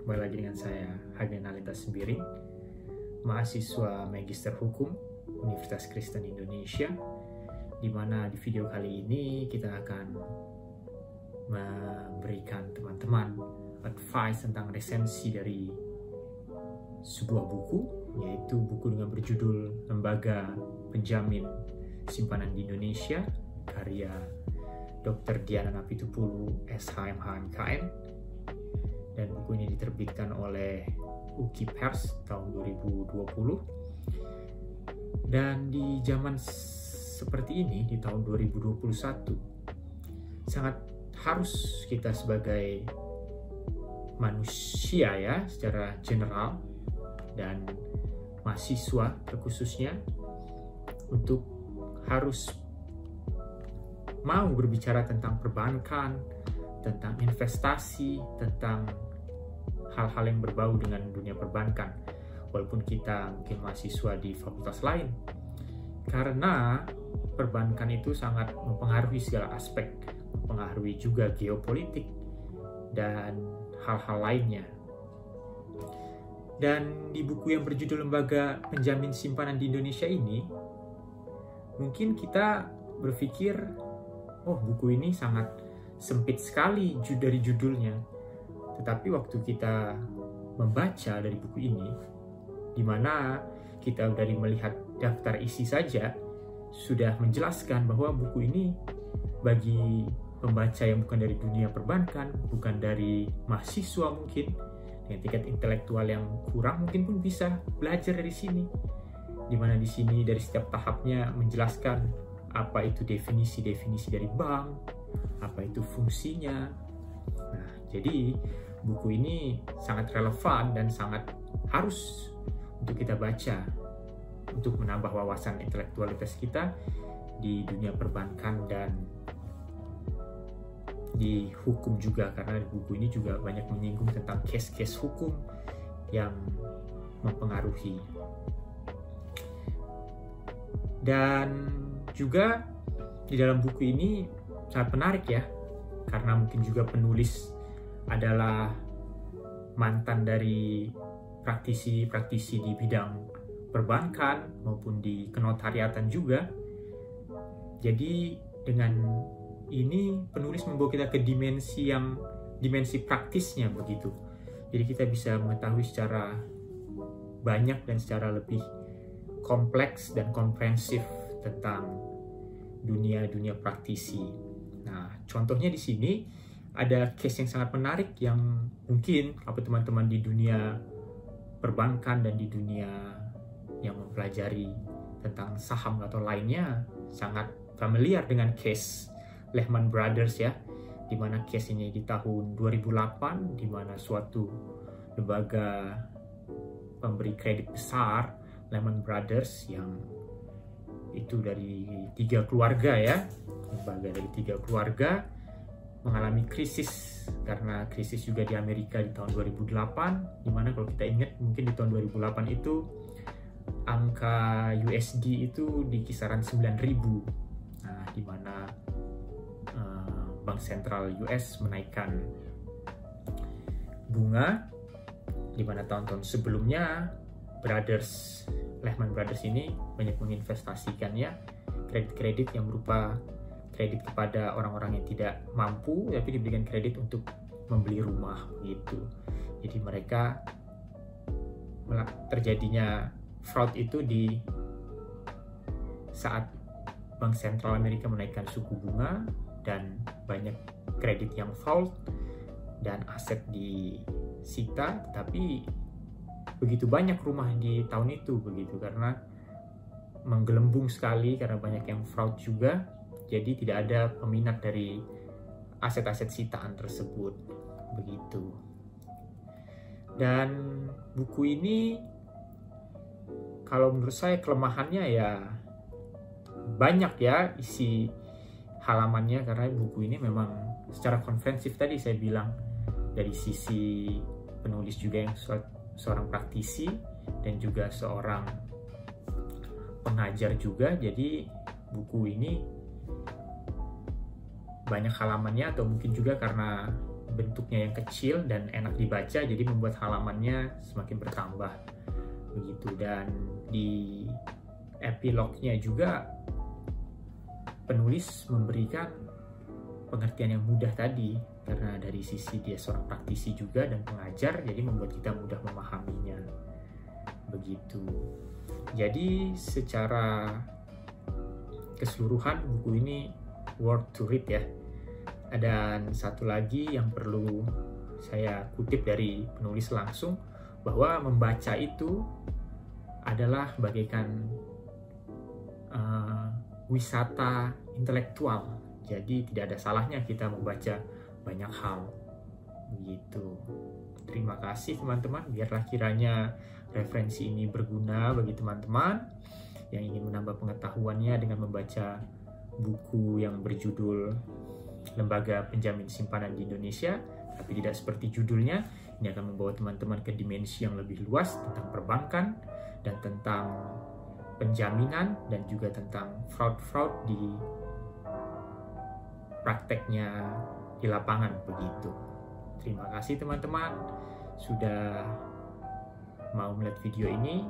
Kembali lagi dengan saya, Hagen Alita Sembiring, mahasiswa Magister Hukum Universitas Kristen Indonesia, di mana di video kali ini kita akan memberikan teman-teman advice tentang resensi dari sebuah buku, yaitu buku dengan berjudul Lembaga Penjamin Simpanan di Indonesia, karya Dr. Diana Napitupulu, SHM HMKM. Dan buku ini diterbitkan oleh UKI Pers tahun 2020. Dan di zaman seperti ini, di tahun 2021, sangat harus kita sebagai manusia ya, secara general, dan mahasiswa terkhususnya, untuk harus mau berbicara tentang perbankan, tentang investasi, tentang hal-hal yang berbau dengan dunia perbankan, walaupun kita mungkin mahasiswa di fakultas lain, karena perbankan itu sangat mempengaruhi segala aspek, mempengaruhi juga geopolitik dan hal-hal lainnya. Dan di buku yang berjudul Lembaga Penjamin Simpanan di Indonesia ini, mungkin kita berpikir, oh, buku ini sangat sempit sekali dari judulnya. Tetapi waktu kita membaca dari buku ini, di mana kita dari melihat daftar isi saja sudah menjelaskan bahwa buku ini bagi pembaca yang bukan dari dunia perbankan, bukan dari mahasiswa mungkin, dengan tingkat intelektual yang kurang, mungkin pun bisa belajar dari sini. Di mana di sini dari setiap tahapnya menjelaskan apa itu definisi-definisi dari bank, apa itu fungsinya. Nah, jadi buku ini sangat relevan dan sangat harus untuk kita baca untuk menambah wawasan intelektualitas kita di dunia perbankan dan di hukum juga, karena buku ini juga banyak menyinggung tentang case-case hukum yang mempengaruhi. Dan juga di dalam buku ini sangat menarik ya, karena mungkin juga penulis adalah mantan dari praktisi-praktisi di bidang perbankan maupun di kenotariatan juga. Jadi dengan ini penulis membawa kita ke dimensi praktisnya begitu. Jadi kita bisa mengetahui secara banyak dan secara lebih kompleks dan komprehensif tentang dunia praktisi. Nah, contohnya di sini ada case yang sangat menarik yang mungkin apa teman-teman di dunia perbankan dan di dunia yang mempelajari tentang saham atau lainnya sangat familiar dengan case Lehman Brothers ya, di mana case ini di tahun 2008, di mana suatu lembaga pemberi kredit besar Lehman Brothers yang itu dari 3 keluarga ya, lembaga dari 3 keluarga mengalami krisis, karena krisis juga di Amerika di tahun 2008, dimana kalau kita ingat mungkin di tahun 2008 itu angka USD itu di kisaran 9.000. Nah, dimana Bank Sentral US menaikkan bunga, dimana tahun-tahun sebelumnya Lehman Brothers ini banyak menginvestasikannya kredit-kredit yang berupa kredit kepada orang-orang yang tidak mampu, tapi diberikan kredit untuk membeli rumah gitu. Jadi mereka terjadinya fraud itu di saat Bank Sentral Amerika menaikkan suku bunga dan banyak kredit yang fault dan aset disita, tapi begitu banyak rumah di tahun itu begitu, karena menggelembung sekali karena banyak yang fraud juga. Jadi tidak ada peminat dari aset-aset sitaan tersebut begitu. Dan buku ini kalau menurut saya kelemahannya ya banyak ya isi halamannya, karena buku ini memang secara komprehensif tadi saya bilang, dari sisi penulis juga yang seorang praktisi dan juga seorang pengajar juga. Jadi buku ini banyak halamannya, atau mungkin juga karena bentuknya yang kecil dan enak dibaca, jadi membuat halamannya semakin bertambah begitu. Dan di epilognya juga penulis memberikan pengertian yang mudah tadi, karena dari sisi dia seorang praktisi juga dan pengajar, jadi membuat kita mudah memahaminya begitu. Jadi secara keseluruhan buku ini worth to read ya. Dan satu lagi yang perlu saya kutip dari penulis langsung, bahwa membaca itu adalah bagaikan wisata intelektual. Jadi tidak ada salahnya kita membaca banyak hal begitu. Terima kasih teman-teman, biarlah kiranya referensi ini berguna bagi teman-teman yang ingin menambah pengetahuannya dengan membaca buku yang berjudul Lembaga Penjamin Simpanan di Indonesia, tapi tidak seperti judulnya. Ini akan membawa teman-teman ke dimensi yang lebih luas tentang perbankan dan tentang penjaminan dan juga tentang fraud-fraud di prakteknya di lapangan begitu. Terima kasih teman-teman sudah mau melihat video ini.